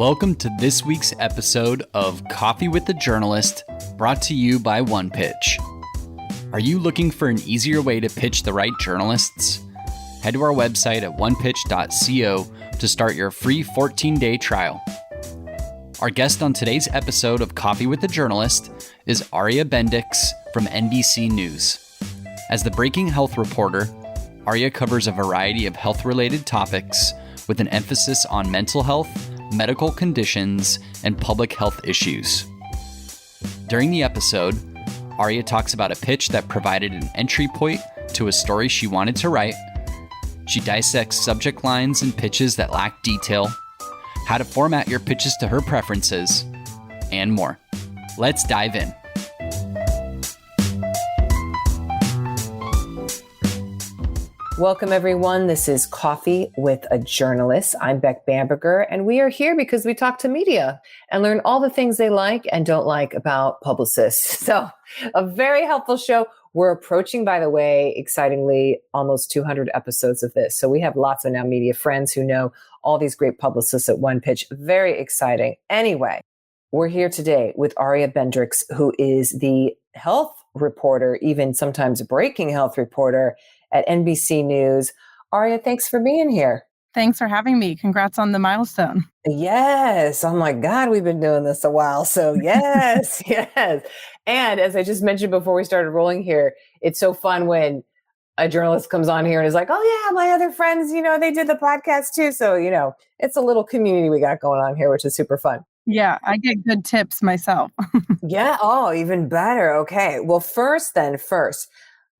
Welcome to this week's episode of Coffee with the Journalist, brought to you by One Pitch. Are you looking for an easier way to pitch the right journalists? Head to our website at onepitch.co to start your free 14-day trial. Our guest on today's episode of Coffee with the Journalist is Aria Bendix from NBC News. As the breaking health reporter, Aria covers a variety of health-related topics with an emphasis on mental health, medical conditions, and public health issues. During the episode, Aria talks about a pitch that provided an entry point to a story she wanted to write. She dissects subject lines and pitches that lack detail, how to format your pitches to her preferences, and more. Let's dive in. Welcome, everyone. This is Coffee with a Journalist. I'm Beck Bamberger, and we are here because we talk to media and learn all the things they like and don't like about publicists. So a very helpful show. We're approaching, by the way, excitingly, almost 200 episodes of this. So we have lots of now media friends who know all these great publicists at One Pitch. Very exciting. Anyway, we're here today with Aria Bendix, who is the health reporter, even sometimes breaking health reporter at NBC News. Aria, thanks for being here. Thanks for having me. Congrats on the milestone. Yes. Oh my God, we've been doing this a while. So yes, yes. And as I just mentioned before we started rolling here, it's so fun when a journalist comes on here and is like, oh yeah, my other friends, they did the podcast too. So, it's a little community we got going on here, which is super fun. Yeah, I get good tips myself. Yeah. Oh, even better. Okay. Well, first.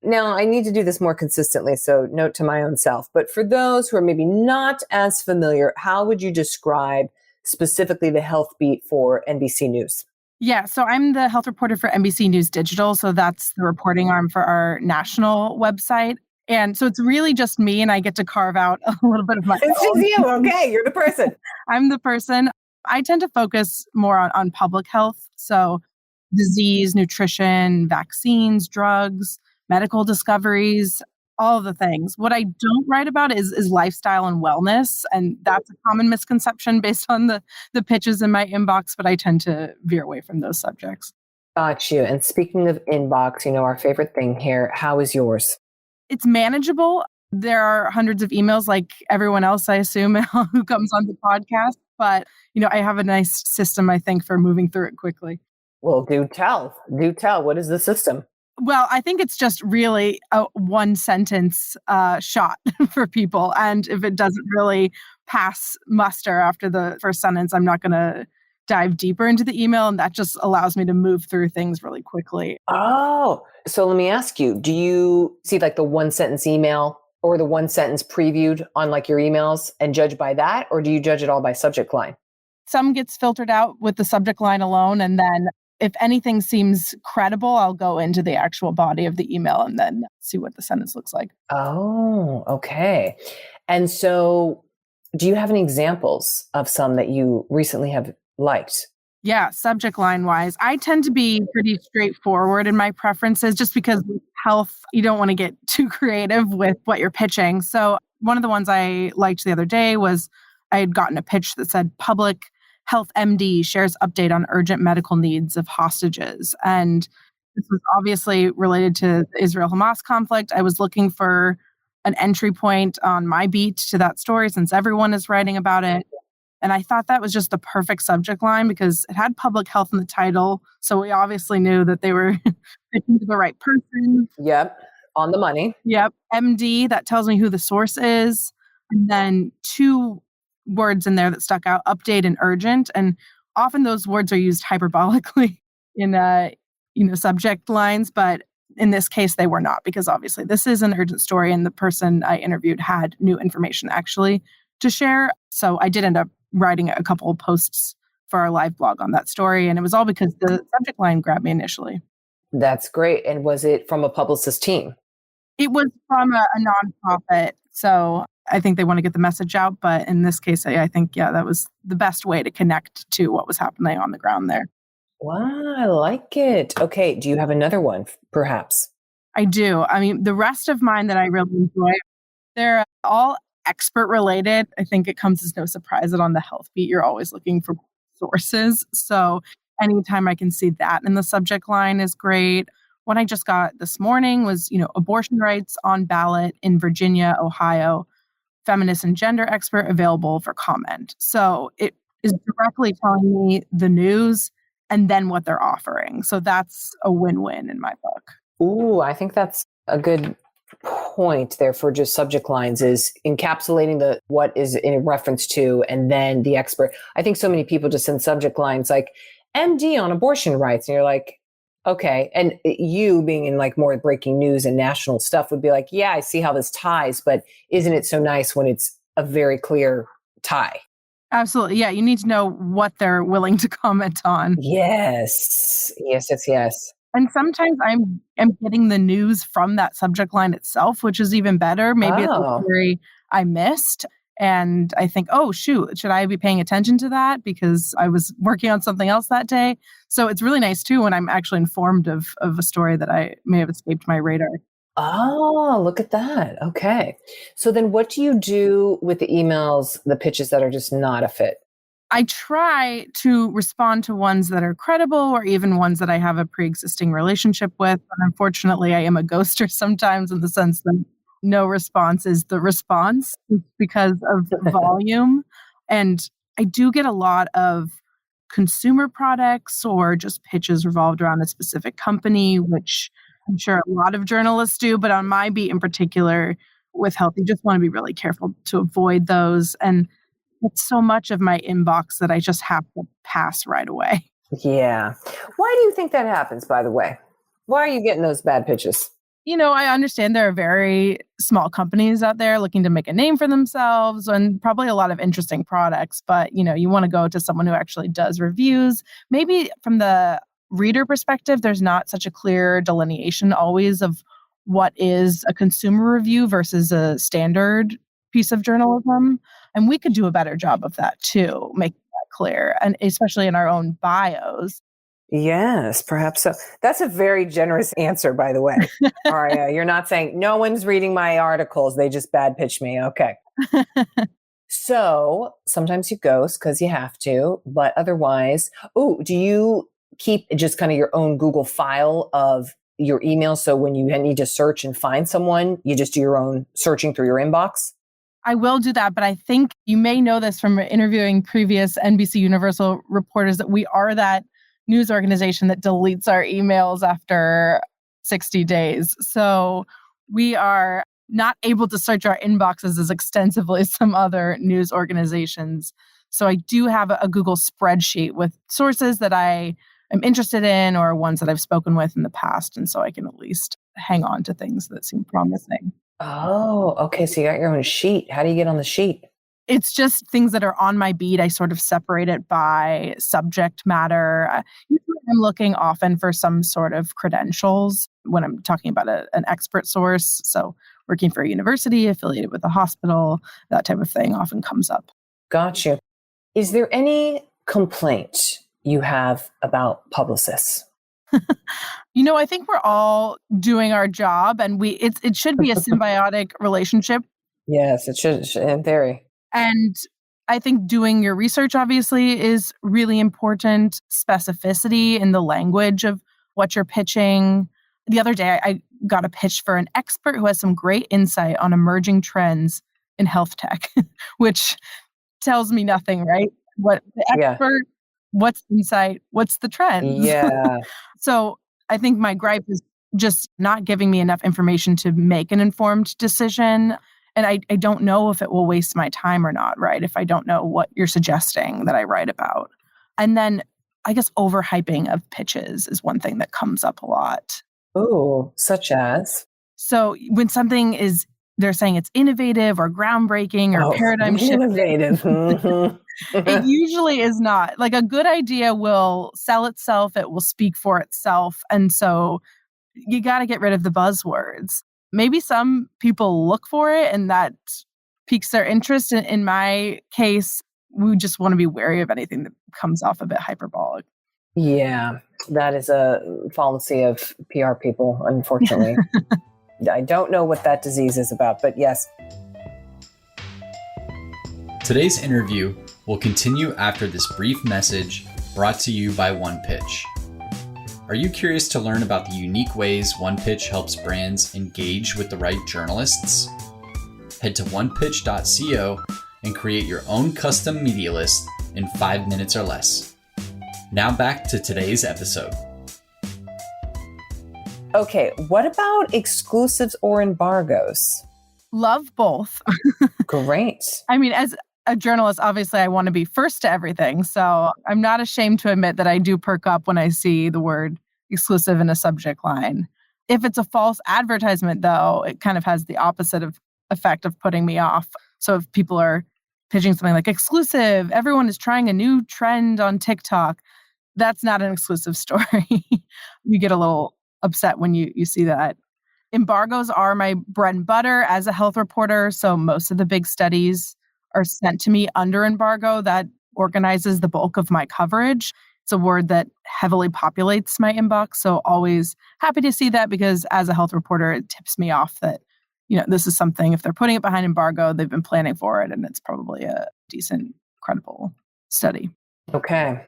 Now, I need to do this more consistently, so note to my own self. But for those who are maybe not as familiar, how would you describe specifically the health beat for NBC News? Yeah, so I'm the health reporter for NBC News Digital. So that's the reporting arm for our national website. And so it's really just me, and I get to carve out a little bit of my It's own. just you. Okay, you're the person. I'm the person. I tend to focus more on public health. So disease, nutrition, vaccines, drugs, medical discoveries, all the things. What I don't write about is lifestyle and wellness. And that's a common misconception based on the pitches in my inbox, but I tend to veer away from those subjects. Got you. And speaking of inbox, our favorite thing here, how is yours? It's manageable. There are hundreds of emails like everyone else, I assume, who comes on the podcast. But, I have a nice system, I think, for moving through it quickly. Well, do tell. Do tell. What is the system? Well, I think it's just really a one sentence shot for people. And if it doesn't really pass muster after the first sentence, I'm not going to dive deeper into the email. And that just allows me to move through things really quickly. Oh, so let me ask you, do you see like the one sentence email or the one sentence previewed on like your emails and judge by that? Or do you judge it all by subject line? Some gets filtered out with the subject line alone. And then if anything seems credible, I'll go into the actual body of the email and then see what the sentence looks like. Oh, okay. And so do you have any examples of some that you recently have liked? Yeah, subject line wise, I tend to be pretty straightforward in my preferences just because with health, you don't want to get too creative with what you're pitching. So one of the ones I liked the other day was I had gotten a pitch that said public Health MD shares update on urgent medical needs of hostages. And this was obviously related to the Israel-Hamas conflict. I was looking for an entry point on my beat to that story since everyone is writing about it. And I thought that was just the perfect subject line because it had public health in the title. So we obviously knew that they were pitching to the right person. Yep. On the money. Yep. MD, that tells me who the source is. And then two words in there that stuck out, update and urgent. And often those words are used hyperbolically in subject lines, but in this case they were not, because obviously this is an urgent story and the person I interviewed had new information actually to share. So I did end up writing a couple of posts for our live blog on that story, and it was all because the subject line grabbed me initially. That's great. And was it from a publicist team? It was from a nonprofit, so I think they want to get the message out. But in this case, I think, that was the best way to connect to what was happening on the ground there. Wow, I like it. Okay. Do you have another one, perhaps? I do. I mean, the rest of mine that I really enjoy, they're all expert related, I think it comes as no surprise that on the health beat, you're always looking for sources. So anytime I can see that in the subject line is great. What I just got this morning was, abortion rights on ballot in Virginia, Ohio, feminist and gender expert available for comment. So it is directly telling me the news and then what they're offering. So that's a win-win in my book. Ooh, I think that's a good point there for just subject lines, is encapsulating what is in reference to, and then the expert. I think so many people just send subject lines like MD on abortion rights. And you're like, okay. And you being in like more breaking news and national stuff would be like, yeah, I see how this ties, but isn't it so nice when it's a very clear tie? Absolutely. Yeah. You need to know what they're willing to comment on. Yes. And sometimes I'm getting the news from that subject line itself, which is even better. Maybe it's a story I missed. And I think, oh, shoot, should I be paying attention to that because I was working on something else that day? So it's really nice, too, when I'm actually informed of a story that I may have escaped my radar. Oh, look at that. Okay. So then what do you do with the emails, the pitches that are just not a fit? I try to respond to ones that are credible or even ones that I have a pre-existing relationship with. But unfortunately, I am a ghoster sometimes in the sense that no response is the response because of the volume. And I do get a lot of consumer products or just pitches revolved around a specific company, which I'm sure a lot of journalists do. But on my beat in particular with health, you just want to be really careful to avoid those. And it's so much of my inbox that I just have to pass right away. Yeah. Why do you think that happens, by the way? Why are you getting those bad pitches? I understand there are very small companies out there looking to make a name for themselves and probably a lot of interesting products. But, you want to go to someone who actually does reviews. Maybe from the reader perspective, there's not such a clear delineation always of what is a consumer review versus a standard piece of journalism. And we could do a better job of that too, making that clear, and especially in our own bios. Yes, perhaps so. That's a very generous answer, by the way. Aria, you're not saying no one's reading my articles. They just bad pitch me. Okay. So sometimes you ghost because you have to, but otherwise, do you keep just kind of your own Google file of your email? So when you need to search and find someone, you just do your own searching through your inbox? I will do that, but I think you may know this from interviewing previous NBC Universal reporters that we are that news organization that deletes our emails after 60 days. So we are not able to search our inboxes as extensively as some other news organizations. So I do have a Google spreadsheet with sources that I am interested in or ones that I've spoken with in the past. And so I can at least hang on to things that seem promising. Oh, okay. So you got your own sheet. How do you get on the sheet? It's just things that are on my beat. I sort of separate it by subject matter. Usually I'm looking often for some sort of credentials when I'm talking about an expert source. So working for a university, affiliated with a hospital, that type of thing often comes up. Gotcha. Is there any complaint you have about publicists? I think we're all doing our job and it should be a symbiotic relationship. Yes, it should in theory. And I think doing your research obviously is really important. Specificity in the language of what you're pitching. The other day, I got a pitch for an expert who has some great insight on emerging trends in health tech, which tells me nothing, right? What the expert, what's insight, what's the trends? Yeah. So I think my gripe is just not giving me enough information to make an informed decision. And I don't know if it will waste my time or not, right? If I don't know what you're suggesting that I write about. And then I guess overhyping of pitches is one thing that comes up a lot. Oh, such as? So when something is, they're saying it's innovative or groundbreaking or paradigm shifting. Innovative. Mm-hmm. It usually is not. Like a good idea will sell itself. It will speak for itself. And so you got to get rid of the buzzwords. Maybe some people look for it and that piques their interest. In my case, we just want to be wary of anything that comes off a bit hyperbolic. Yeah, that is a fallacy of PR people, unfortunately. I don't know what that disease is about, but yes. Today's interview will continue after this brief message brought to you by OnePitch. Are you curious to learn about the unique ways OnePitch helps brands engage with the right journalists? Head to onepitch.co and create your own custom media list in 5 minutes or less. Now back to today's episode. Okay, what about exclusives or embargoes? Love both. Great. I mean, as a journalist, obviously, I want to be first to everything. So I'm not ashamed to admit that I do perk up when I see the word exclusive in a subject line. If it's a false advertisement, though, it kind of has the opposite of effect of putting me off. So if people are pitching something like exclusive, everyone is trying a new trend on TikTok, that's not an exclusive story. You get a little upset when you see that. Embargoes are my bread and butter as a health reporter. So most of the big studies are sent to me under embargo. That organizes the bulk of my coverage. It's a word that heavily populates my inbox. So always happy to see that, because as a health reporter, it tips me off that, this is something, if they're putting it behind embargo, they've been planning for it, and it's probably a decent, credible study. Okay.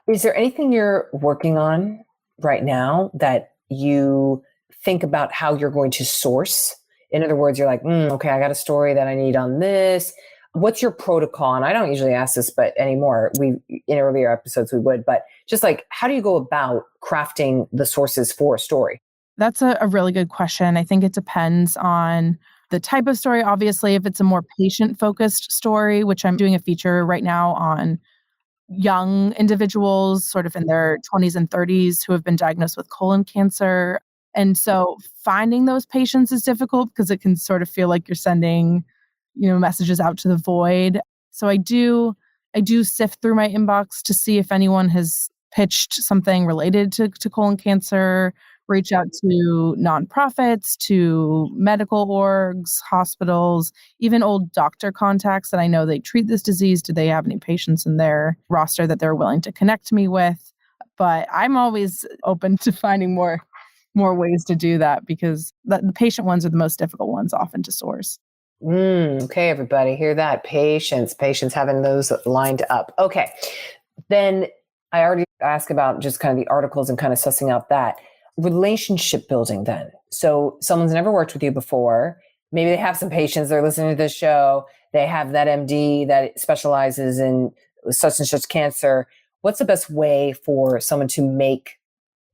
Is there anything you're working on right now that you think about how you're going to source? In other words, you're like, okay, I got a story that I need on this. What's your protocol? And I don't usually ask this, but anymore, in earlier episodes we would, but just like, how do you go about crafting the sources for a story? That's a really good question. I think it depends on the type of story. Obviously, if it's a more patient-focused story, which I'm doing a feature right now on young individuals sort of in their 20s and 30s who have been diagnosed with colon cancer. And so finding those patients is difficult because it can sort of feel like you're sending, messages out to the void. So I do sift through my inbox to see if anyone has pitched something related to colon cancer, reach out to nonprofits, to medical orgs, hospitals, even old doctor contacts that I know they treat this disease. Do they have any patients in their roster that they're willing to connect me with? But I'm always open to finding more ways to do that, because the patient ones are the most difficult ones often to source. Okay, everybody, hear that? Patients having those lined up. Okay, then I already asked about just kind of the articles and kind of sussing out that. Relationship building then. So someone's never worked with you before. Maybe they have some patients. They're listening to this show. They have that MD that specializes in such and such cancer. What's the best way for someone to make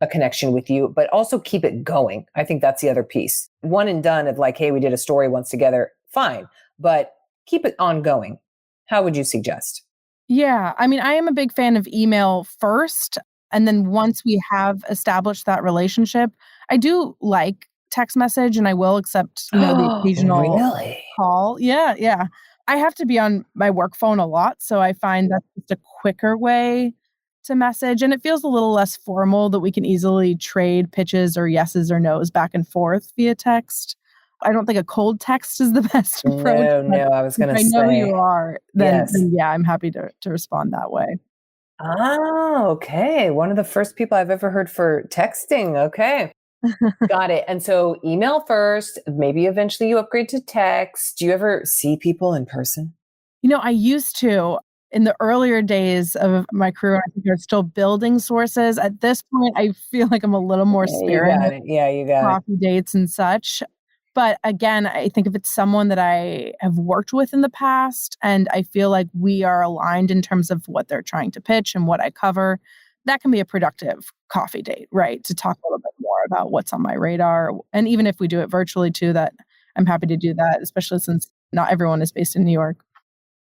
a connection with you, but also keep it going? I think that's the other piece. One and done of like, hey, we did a story once together. Fine. But keep it ongoing. How would you suggest? Yeah. I mean, I am a big fan of email first. And then once we have established that relationship, I do like text message, and I will accept, the occasional call. Yeah, yeah. I have to be on my work phone a lot, so I find that's just a quicker way to message, and it feels a little less formal that we can easily trade pitches or yeses or nos back and forth via text. I don't think a cold text is the best approach. No, I was going to say. If I know you are, then, yes. then yeah, I'm happy to respond that way. Oh, okay. One of the first people I've ever heard for texting. Okay. Got it. And so email first, maybe eventually you upgrade to text. Do you ever see people in person? I used to in the earlier days of my career. I think I'm still building sources. At this point, I feel like I'm a little more sparing with you got coffee dates and such. But again, I think if it's someone that I have worked with in the past and I feel like we are aligned in terms of what they're trying to pitch and what I cover, that can be a productive coffee date, right? To talk a little bit more about what's on my radar. And even if we do it virtually too, that I'm happy to do that, especially since not everyone is based in New York.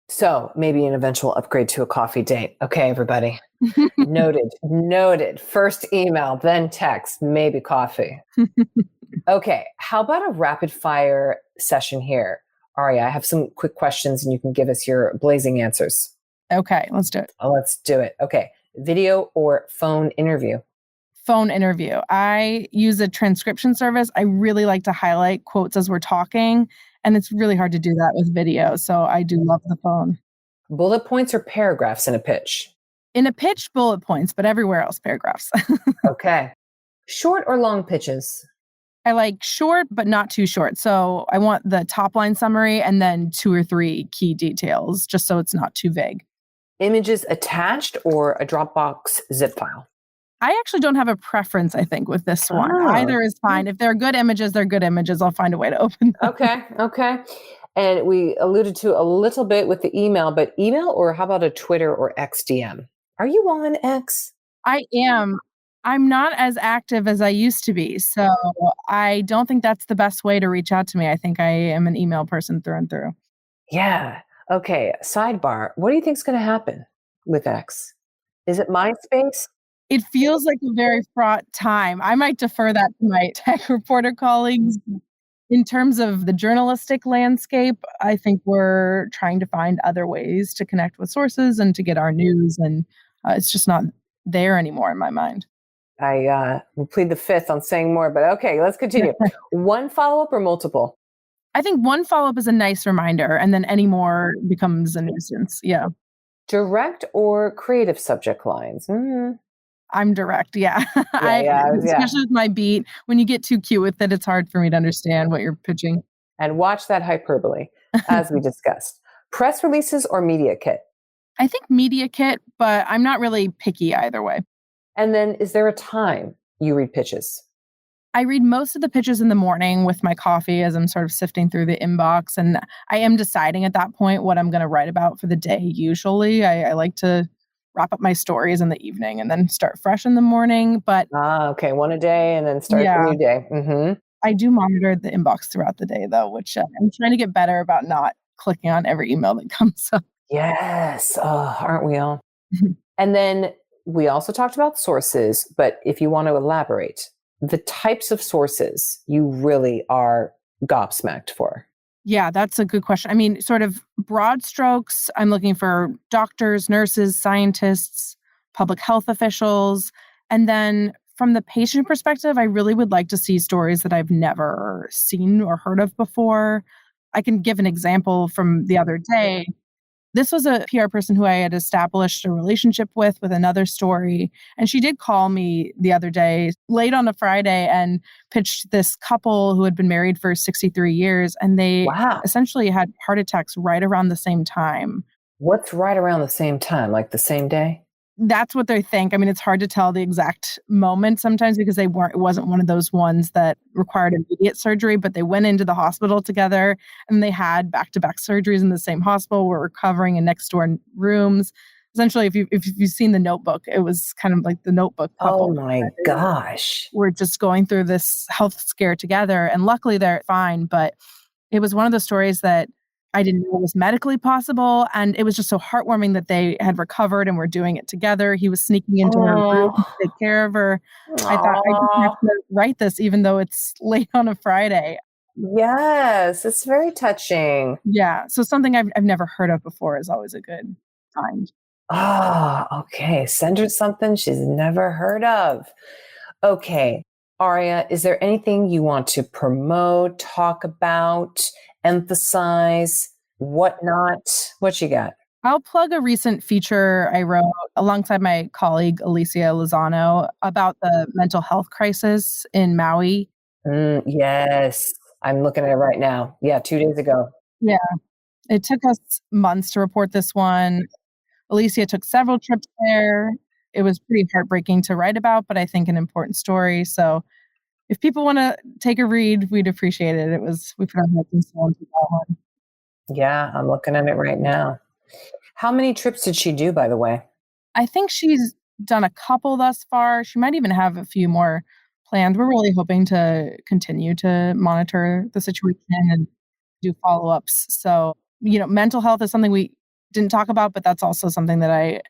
So maybe an eventual upgrade to a coffee date. Okay, everybody. Noted. First email, then text, maybe coffee. Okay, how about a rapid fire session here? Aria, I have some quick questions and you can give us your blazing answers. Okay, let's do it. Let's do it. Okay, video or phone interview? Phone interview. I use a transcription service. I really like to highlight quotes as we're talking, and it's really hard to do that with video. So I do love the phone. Bullet points or paragraphs in a pitch? In a pitch, bullet points, but everywhere else, paragraphs. Okay. Short or long pitches? I like short, but not too short. So I want the top line summary and then 2 or 3 key details, just so it's not too vague. Images attached or a Dropbox zip file? I actually don't have a preference, I think, with this one. Either is fine. If they're good images, they're good images. I'll find a way to open them. Okay. And we alluded to a little bit with the email, but email or how about a Twitter or X DM? Are you on X? I am. I'm not as active as I used to be. So I don't think that's the best way to reach out to me. I think I am an email person through and through. Yeah. Okay. Sidebar. What do you think is going to happen with X? Is it MySpace? It feels like a very fraught time. I might defer that to my tech reporter colleagues. In terms of the journalistic landscape, I think we're trying to find other ways to connect with sources and to get our news. And it's just not there anymore in my mind. I will plead the fifth on saying more, but okay, let's continue. One follow-up or multiple? I think one follow-up is a nice reminder, and then any more becomes a nuisance. Yeah. Direct or creative subject lines? I'm direct. Yeah. Yeah. Especially with my beat. When you get too cute with it, it's hard for me to understand what you're pitching. And watch that hyperbole, as we discussed. Press releases or media kit? I think media kit, but I'm not really picky either way. And then is there a time you read pitches? I read most of the pitches in the morning with my coffee as I'm sort of sifting through the inbox. And I am deciding at that point what I'm going to write about for the day. Usually I like to wrap up my stories in the evening and then start fresh in the morning. But okay. One a day and then start the new day. Mm-hmm. I do monitor the inbox throughout the day, though, which I'm trying to get better about not clicking on every email that comes up. Yes. Oh, aren't we all? And then we also talked about sources, but if you want to elaborate, the types of sources you really are gobsmacked for. Yeah, that's a good question. I mean, sort of broad strokes, I'm looking for doctors, nurses, scientists, public health officials. And then from the patient perspective, I really would like to see stories that I've never seen or heard of before. I can give an example from the other day. This was a PR person who I had established a relationship with another story. And she did call me the other day, late on a Friday, and pitched this couple who had been married for 63 years. And they essentially had heart attacks right around the same time. What's right around the same time? Like the same day? That's what they think. I mean, it's hard to tell the exact moment sometimes because it wasn't one of those ones that required immediate surgery, but they went into the hospital together and they had back-to-back surgeries in the same hospital, were recovering in next door rooms. Essentially, if you've seen The Notebook, it was kind of like the Notebook couple. Oh my gosh. We're just going through this health scare together, and luckily they're fine, but it was one of those stories that I didn't know was medically possible. And it was just so heartwarming that they had recovered and were doing it together. He was sneaking into her room to take care of her. I thought I just have to write this, even though it's late on a Friday. Yes, it's very touching. Yeah. So something I've never heard of before is always a good find. Okay. Send her something she's never heard of. Okay. Aria, is there anything you want to promote, talk about, emphasize, whatnot? What you got? I'll plug a recent feature I wrote alongside my colleague, Alicia Lozano, about the mental health crisis in Maui. Yes. I'm looking at it right now. Yeah, 2 days ago. Yeah. It took us months to report this one. Alicia took several trips there. It was pretty heartbreaking to write about, but I think an important story. So if people want to take a read, we'd appreciate it. We put our heads and souls into that one. Yeah, I'm looking at it right now. How many trips did she do, by the way? I think she's done a couple thus far. She might even have a few more planned. We're really hoping to continue to monitor the situation and do follow-ups. So, mental health is something we didn't talk about, but that's also something that I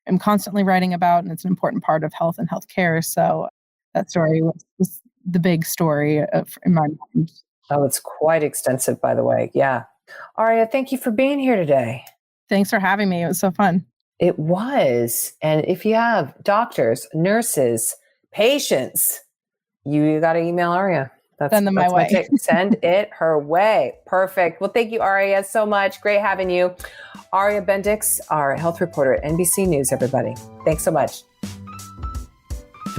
am constantly writing about, and it's an important part of health and healthcare. So that story was the big story in my mind. Oh, it's quite extensive, by the way. Yeah. Aria, thank you for being here today. Thanks for having me. It was so fun. It was. And if you have doctors, nurses, patients, you got to email Aria. Send them my way. Send it her way. Perfect. Well, thank you, Aria, so much. Great having you. Aria Bendix, our health reporter at NBC News, everybody. Thanks so much.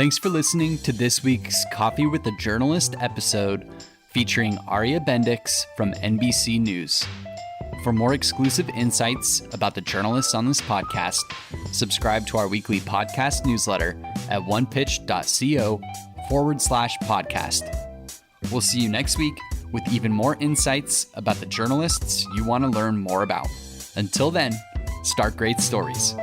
Thanks for listening to this week's Coffee with a Journalist episode featuring Aria Bendix from NBC News. For more exclusive insights about the journalists on this podcast, subscribe to our weekly podcast newsletter at onepitch.co/podcast. We'll see you next week with even more insights about the journalists you want to learn more about. Until then, start great stories.